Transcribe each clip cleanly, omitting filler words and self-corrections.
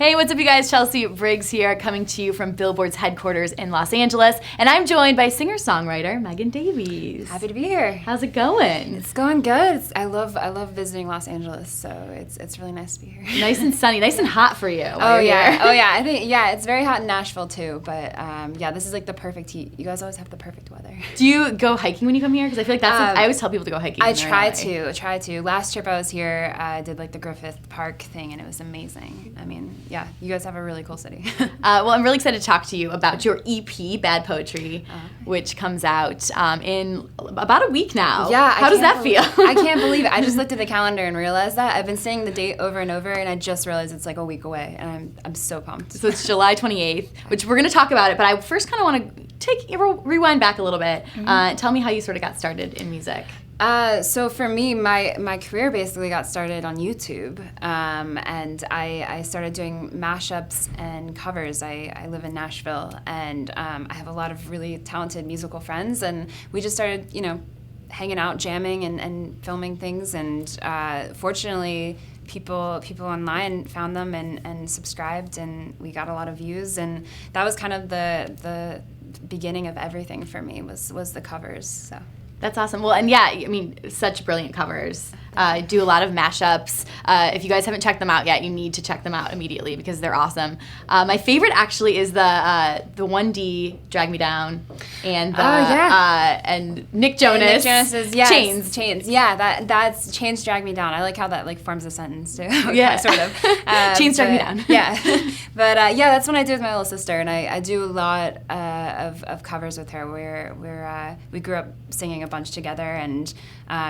Hey, what's up, you guys? Chelsea Briggs here, coming to you from Billboard's headquarters in Los Angeles, and I'm joined by singer-songwriter Megan Davies. Happy to be here. How's it going? It's going good. I love visiting Los Angeles, so it's really nice to be here. Nice and sunny, nice and hot for you. Oh yeah. I think it's very hot in Nashville too. But this is like the perfect heat. You guys always have the perfect weather. Do you go hiking when you come here? Because I feel like that's I always tell people to go hiking. I try to. Last trip I was here, I did like the Griffith Park thing, and it was amazing. I mean, yeah, you guys have a really cool city. Well, I'm really excited to talk to you about your EP, Bad Poetry, which comes out in about a week now. Yeah. How does that feel? I can't believe it. I just looked at the calendar and realized that. I've been saying the date over and over, and I just realized it's like a week away, and I'm so pumped. So it's July 28th, which we're going to talk about it, but I first kind of want to rewind back a little bit. Tell me how you sort of got started in music. So for me, my career basically got started on YouTube, and I started doing mashups and covers. I live in Nashville, and I have a lot of really talented musical friends, and we just started, hanging out, jamming, and filming things, and fortunately, people online found them and subscribed, and we got a lot of views, and that was kind of the beginning of everything for me was the covers. So. That's awesome. Well, and yeah, I mean, such brilliant covers. Do a lot of mashups. If you guys haven't checked them out yet, you need to check them out immediately because they're awesome. My favorite actually is the 1D Drag Me Down and and Nick Jonas. Nick Jonas's Chains. Yeah, that's Chains Drag Me Down. I like how that like forms a sentence too. Yeah, sort of. Chains Drag Me Down. Yeah, but that's what I do with my little sister, and I do a lot of covers with her. Where we grew up singing a bunch together, and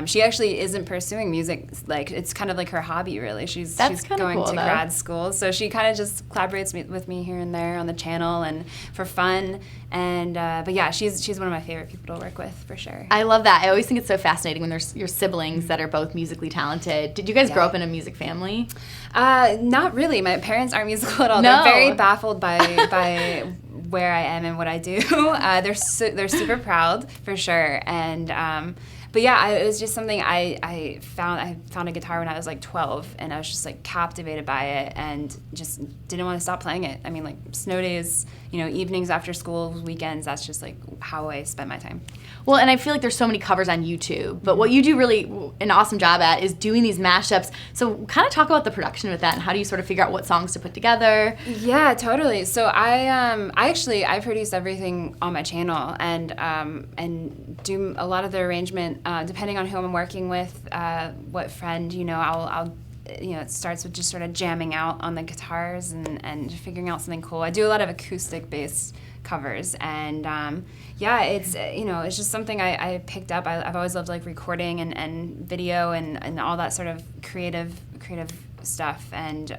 she actually isn't pursuing music. Like it's kind of like her hobby, really. She's going cool, to grad school, so she kind of just collaborates with me here and there on the channel and for fun. And but yeah, she's one of my favorite people to work with for sure. I love that. I always think it's so fascinating when there's your siblings that are both musically talented. Did you guys grow up in a music family? Not really. My parents aren't musical at all. No. They're very baffled by where I am and what I do. They're super proud for sure, and but yeah, it was just something I found a guitar when I was like 12, and I was just like captivated by it and just didn't want to stop playing it. I mean, like snow days, evenings after school, weekends, that's just like how I spent my time. Well, and I feel like there's so many covers on YouTube, but what you do really an awesome job at is doing these mashups. So kind of talk about the production with that, and how do you sort of figure out what songs to put together? Yeah, totally. So I produce everything on my channel, and do a lot of the arrangement depending on who I'm working with, what friend, I'll it starts with just sort of jamming out on the guitars and figuring out something cool. I do a lot of acoustic-based covers, and it's just something I picked up. I've always loved like recording and video and all that sort of creative stuff, and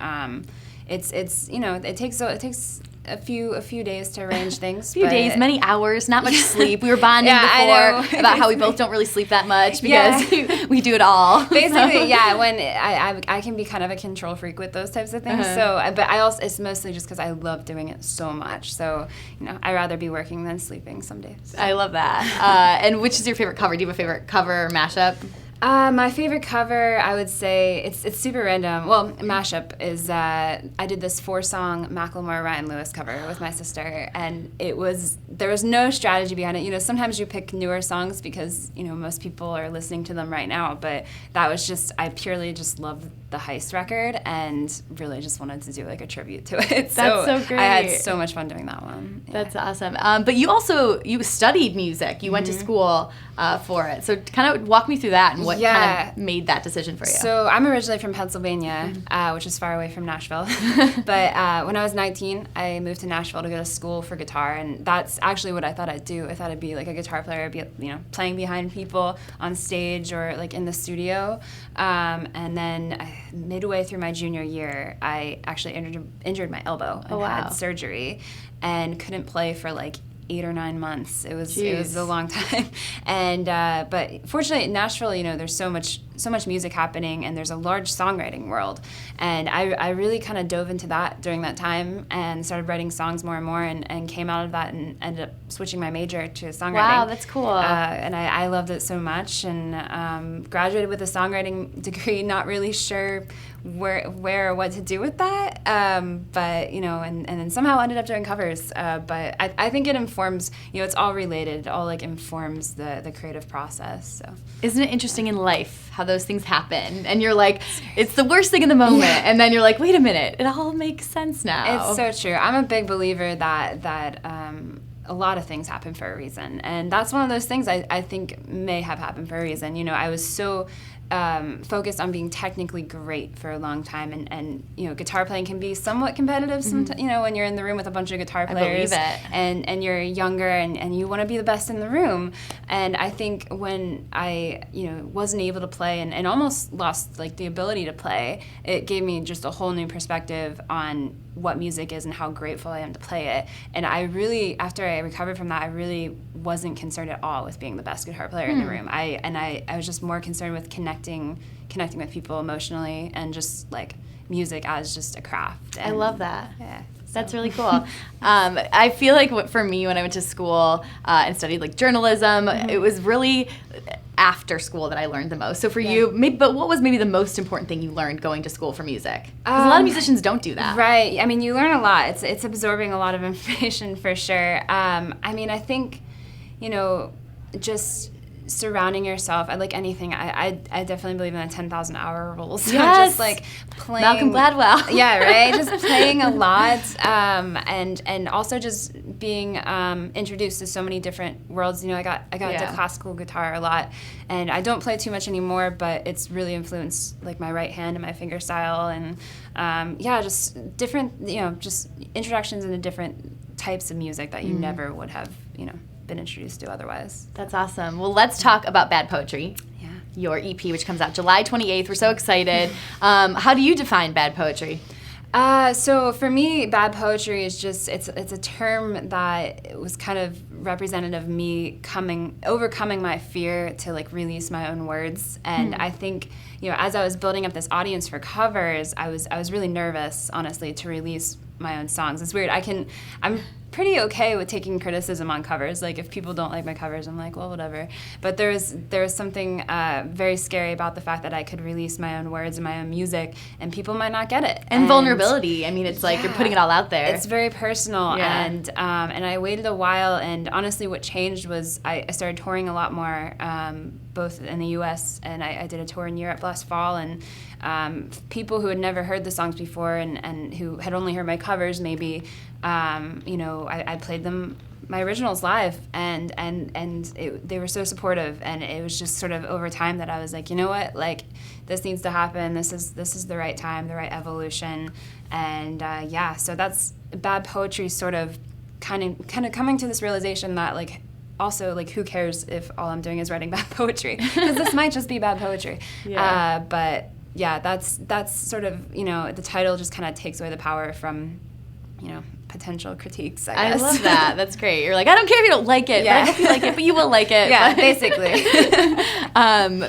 it takes a few days to arrange things. Days, many hours, not much sleep. We were bonding before about how we both don't really sleep that much because we do it all. Basically, when I can be kind of a control freak with those types of things. So, but I also, it's mostly just because I love doing it so much. So, I'd rather be working than sleeping some days. I love that. And which is your favorite cover? Do you have a favorite cover or mashup? My favorite cover, I would say, it's super random. Well, mashup is I did this 4-song Macklemore Ryan Lewis cover with my sister, and there was no strategy behind it. Sometimes you pick newer songs because most people are listening to them right now, but that was just I purely just loved the Heist record and really just wanted to do like a tribute to it. That's so great. I had so much fun doing that one. Yeah. That's awesome. But you studied music. You went to school for it. So kind of walk me through that and what kind of made that decision for you. So I'm originally from Pennsylvania, which is far away from Nashville. But when I was 19, I moved to Nashville to go to school for guitar, and that's actually what I thought I'd do. I thought I'd be like a guitar player, I'd be playing behind people on stage or like in the studio. And then midway through my junior year, I actually injured my elbow and had surgery and couldn't play for like 8 or 9 months. It was a long time. And but fortunately in Nashville, there's so much so much music happening, and there's a large songwriting world. And I really kind of dove into that during that time and started writing songs more and more, and came out of that and ended up switching my major to songwriting. Wow, that's cool. And I loved it so much, and graduated with a songwriting degree, not really sure where or what to do with that, but, you know, and then somehow ended up doing covers. But I think it informs, you know, it's all related. It all, like, informs the creative process. So isn't it interesting in life how those things happen, and you're like, it's the worst thing in the moment, and then you're like, wait a minute, it all makes sense now. It's so true. I'm a big believer that a lot of things happen for a reason, and that's one of those things I think may have happened for a reason. You know, I was so focused on being technically great for a long time, and you know, guitar playing can be somewhat competitive sometimes, you know, when you're in the room with a bunch of guitar players. I believe it. And you're younger, and you want to be the best in the room. And I think when I, you know, wasn't able to play and almost lost, like, the ability to play, it gave me just a whole new perspective on what music is and how grateful I am to play it. And I really, after I recovered from that, I really wasn't concerned at all with being the best guitar player in the room. I was just more concerned with connecting with people emotionally, and just, like, music as just a craft. And I love that. Yeah. That's really cool. I feel like for me, when I went to school and studied, like, journalism, it was really after school that I learned the most. So for you, but what was maybe the most important thing you learned going to school for music? Because a lot of musicians don't do that. Right. I mean, you learn a lot. It's absorbing a lot of information for sure. I mean, I think, you know, just surrounding yourself, like anything, I definitely believe in the 10,000 hour rule. So yes. Just, like, playing. Malcolm Gladwell. Yeah, right? Just playing a lot, and also just being introduced to so many different worlds. You know, I got into classical guitar a lot, and I don't play too much anymore, but it's really influenced, like, my right hand and my finger style, and just different, you know, just introductions into different types of music that you never would have, you know, been introduced to otherwise. That's awesome. Well, let's talk about Bad Poetry. Yeah. Your EP, which comes out July 28th. We're so excited. How do you define bad poetry? So for me, bad poetry is just, it's a term that was kind of representative of me overcoming my fear to, like, release my own words. And I think, you know, as I was building up this audience for covers, I was really nervous, honestly, to release my own songs. It's weird. I'm pretty okay with taking criticism on covers. Like, if people don't like my covers, I'm like, well, whatever. But there was something very scary about the fact that I could release my own words and my own music, and people might not get it. And vulnerability. I mean, it's like you're putting it all out there. It's very personal. Yeah. And I waited a while, and honestly, what changed was I started touring a lot more, both in the U.S. and I did a tour in Europe last fall, and people who had never heard the songs before and who had only heard my covers, maybe, you know, I played them, my originals, live, and they were so supportive, and it was just sort of over time that I was like, you know what, like, this needs to happen. This is the right time, the right evolution, and so that's bad poetry. Sort of, kind of coming to this realization that, like, also, like, who cares if all I'm doing is writing bad poetry? Because this might just be bad poetry. Yeah. But yeah, that's sort of, you know, the title just kind of takes away the power from, you know, potential critiques, I guess. I love that. That's great. You're like, I don't care if you don't like it, but I hope you like it, but you will like it. Yeah, basically.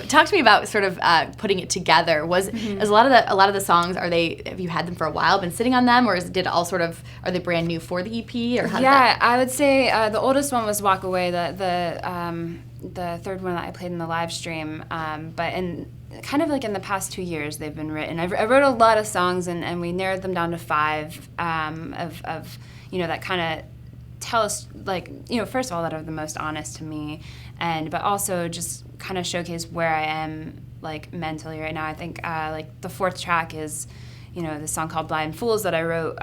Talk to me about sort of putting it together. Is a lot of the songs, have you had them for a while, been sitting on them, or did it all sort of, are they brand new for the EP, or how did that? I would say the oldest one was Walk Away, the third one that I played in the live stream, but kind of like in the past 2 years they've been written. I wrote a lot of songs, and we narrowed them down to 5 of you know, that kind of tell us, like, you know, first of all, that are the most honest to me, but also just kind of showcase where I am, like, mentally right now. I think like the 4th track is, you know, this song called Blind Fools that I wrote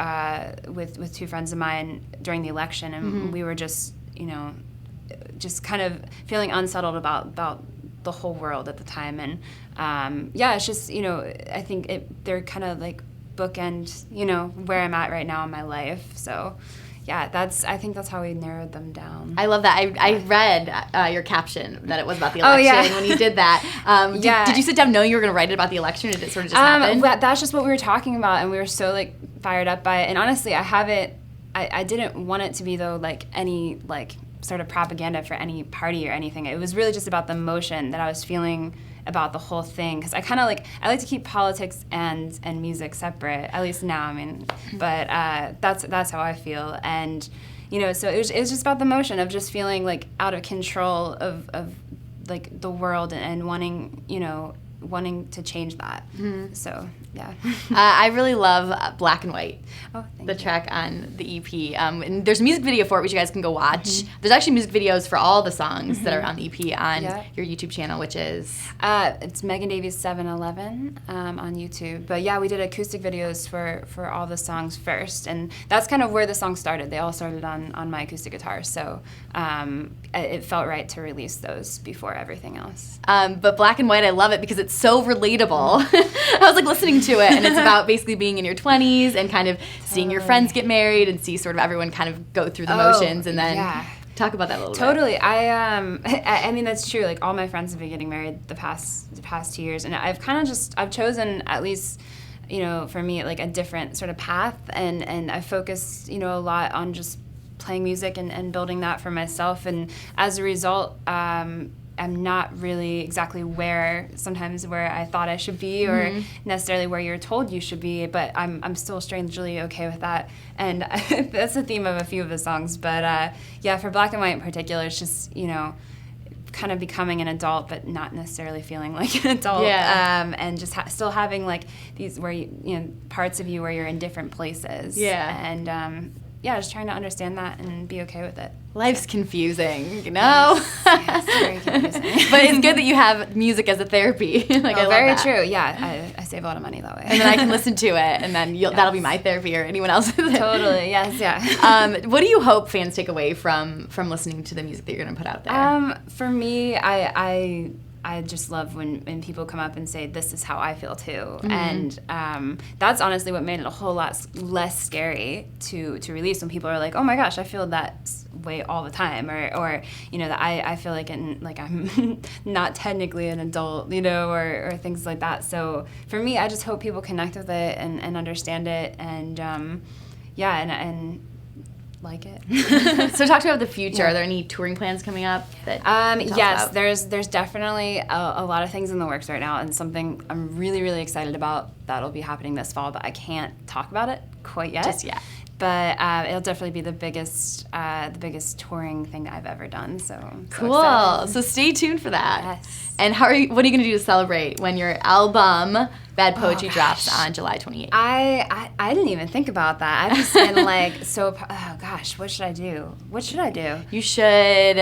with 2 friends of mine during the election, and we were just, you know, just kind of feeling unsettled about the whole world at the time, and it's just, you know, I think they're kind of like bookend, you know, where I'm at right now in my life. So I think that's how we narrowed them down. I love that. I read your caption that it was about the election when you did that. Did you sit down knowing you were going to write it about the election, or did it sort of just happen? That's just what we were talking about, and we were so, like, fired up by it. And honestly, I didn't want it to be, though, like, any, like, sort of propaganda for any party or anything. It was really just about the emotion that I was feeling about the whole thing, because I like to keep politics and music separate, at least now. I mean, but that's how I feel. And so it was just about the motion of just feeling like out of control of like the world, and wanting to change that. So yeah. I really love Black and White, the track on the EP. And there's a music video for it, which you guys can go watch. There's actually music videos for all the songs that are on the EP on your YouTube channel, which is? It's Megan Davies 711 on YouTube. But yeah, we did acoustic videos for all the songs first, and that's kind of where the song started. They all started on my acoustic guitar, so it felt right to release those before everything else. But Black and White, I love it because it's so relatable. I was like listening to it, and it's about basically being in your 20s and kind of seeing your friends get married and see sort of everyone kind of go through the motions, and then talk about that a little bit. Totally. I mean, that's true. Like, all my friends have been getting married the past 2 years, and I've chosen, at least, for me, like a different sort of path, and I focused, a lot on just playing music and building that for myself, and as a result, I'm not really exactly where I thought I should be, or necessarily where you're told you should be, but I'm still strangely okay with that, and that's the theme of a few of the songs. But for Black and White in particular, it's just kind of becoming an adult, but not necessarily feeling like an adult, and just still having like these where parts of you where you're in different places, and just trying to understand that and be okay with it. Life's confusing, Yes, very confusing. But it's good that you have music as a therapy. I love very that. True. Yeah, I save a lot of money that way. And then I can listen to it, and then that'll be my therapy or anyone else's. Totally. Yes. Yeah. What do you hope fans take away from listening to the music that you're going to put out there? For me, I just love when people come up and say, this is how I feel too. And that's honestly what made it a whole lot less scary to release, when people are like, oh my gosh, I feel that way all the time, or that I feel like I'm not technically an adult, or things like that. So for me, I just hope people connect with it and understand it, and and like it. So talk to me about the future. Are there any touring plans coming up that yes, there's definitely a lot of things in the works right now, and something I'm really, really excited about that'll be happening this fall, but I can't talk about it quite yet. Just yet. But it'll definitely be the biggest touring thing I've ever done. So cool. So stay tuned for that. Yes. And what are you going to do to celebrate when your album Bad Poetry drops on July 28th? I didn't even think about that. I've just been like oh gosh, what should I do? You should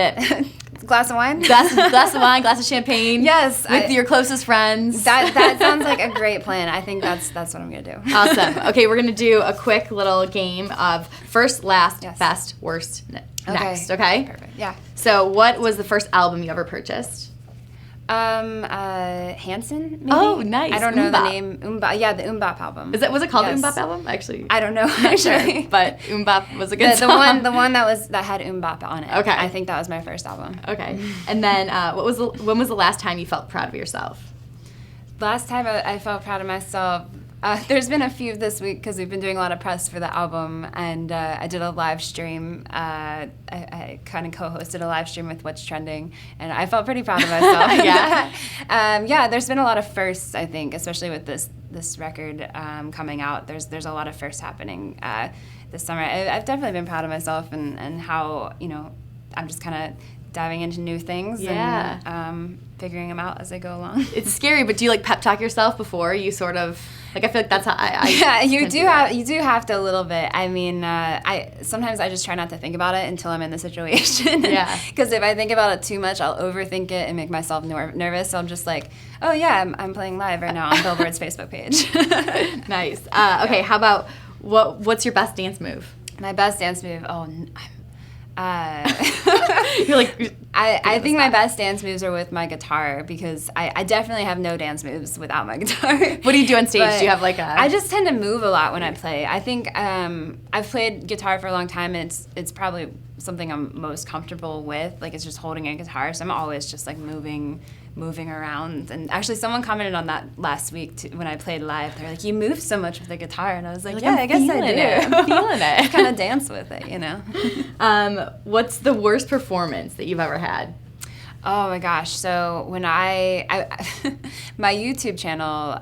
glass of wine? Glass of wine, glass of champagne. Yes. With your closest friends. That sounds like a great plan. I think that's what I'm going to do. Awesome. Okay, we're going to do a quick little game of first, last, best, worst, next. Okay? Perfect. Yeah. So what was the first album you ever purchased? Hanson, maybe? Oh, nice. I don't know the name. Yeah, the MMMBop album. Was it called the MMMBop album? Actually, I don't know. Actually, but MMMBop was a good song. The one that had MMMBop on it. Okay. I think that was my first album. Okay. And then, when was the last time you felt proud of yourself? Last time I felt proud of myself. There's been a few this week because we've been doing a lot of press for the album, and I did a live stream. I kind of co-hosted a live stream with What's Trending, and I felt pretty proud of myself. There's been a lot of firsts, I think, especially with this record coming out. There's a lot of firsts happening this summer. I've definitely been proud of myself and how I'm just kind of diving into new things and figuring them out as I go along. It's scary, but do you pep talk yourself before you sort of I feel like that's how I yeah, you do have to a little bit. I mean, sometimes I just try not to think about it until I'm in the situation. Yeah. Because if I think about it too much, I'll overthink it and make myself nervous. So I'm just like, oh yeah, I'm playing live right now on Billboard's Facebook page. Nice. Okay, how about what's your best dance move? My best dance move? You're like, I think my best dance moves are with my guitar, because I definitely have no dance moves without my guitar. What do you do on stage? Do you have I just tend to move a lot when I play. I think I've played guitar for a long time, and it's probably something I'm most comfortable with. It's just holding a guitar, so I'm always just moving around. And actually, someone commented on that last week when I played live. They're like, you move so much with the guitar, and I was like, yeah, I guess I do. I'm feeling it. Just kind of dance with it, What's the worst performance that you've ever had? Oh my gosh! So when I my YouTube channel,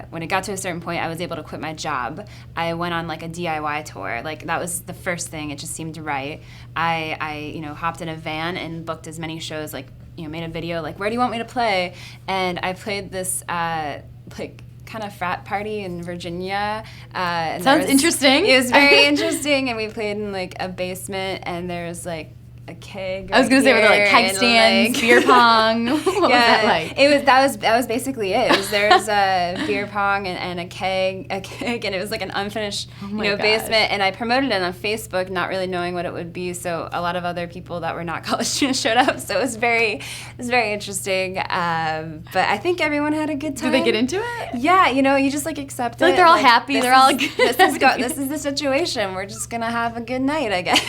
when it got to a certain point, I was able to quit my job. I went on like a DIY tour. Like that was the first thing. It just seemed right. I hopped in a van and booked as many shows. Like made a video like, where do you want me to play? And I played this like kind of frat party in Virginia. And Sounds interesting. It was very interesting, and we played in like a basement, and there's like a keg. I was gonna say, were there like keg stands, beer pong? What was that like? That was basically it. There was a beer pong and a keg, and it was like an unfinished basement. And I promoted it on Facebook, not really knowing what it would be. So a lot of other people that were not college students showed up. So it was very interesting. But I think everyone had a good time. Did they get into it? Yeah, you just like accept it. Like they're all happy. They're all good. This is the situation. We're just gonna have a good night, I guess.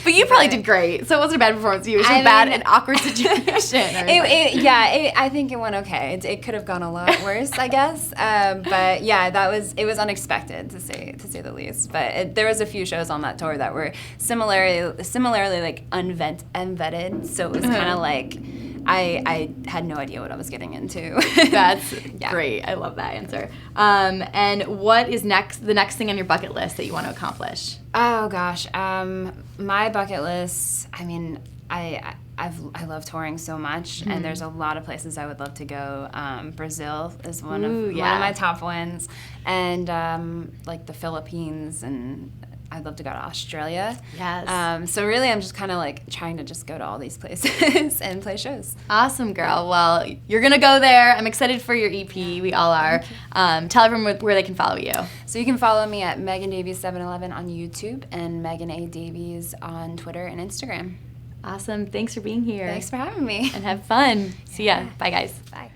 But you probably did great. So it wasn't a bad performance. It was just bad and awkward situation. I think it went okay. It could have gone a lot worse, I guess. But yeah, it was unexpected to say the least. But there was a few shows on that tour that were similarly like unvetted. So it was kind of like I had no idea what I was getting into. That's great. I love that answer. And what is the next thing on your bucket list that you want to accomplish? Oh gosh, my bucket list. I mean, I love touring so much, and there's a lot of places I would love to go. Brazil is one of my top ones, and like the Philippines, and I'd love to go to Australia. Yes. So really, I'm just kind of like trying to just go to all these places and play shows. Awesome, girl. Well, you're going to go there. I'm excited for your EP. We all are. Tell everyone where they can follow you. So you can follow me at Megan Davies 711 on YouTube and Megan A. Davies on Twitter and Instagram. Awesome. Thanks for being here. Thanks for having me. And have fun. See ya. Bye, guys. Bye.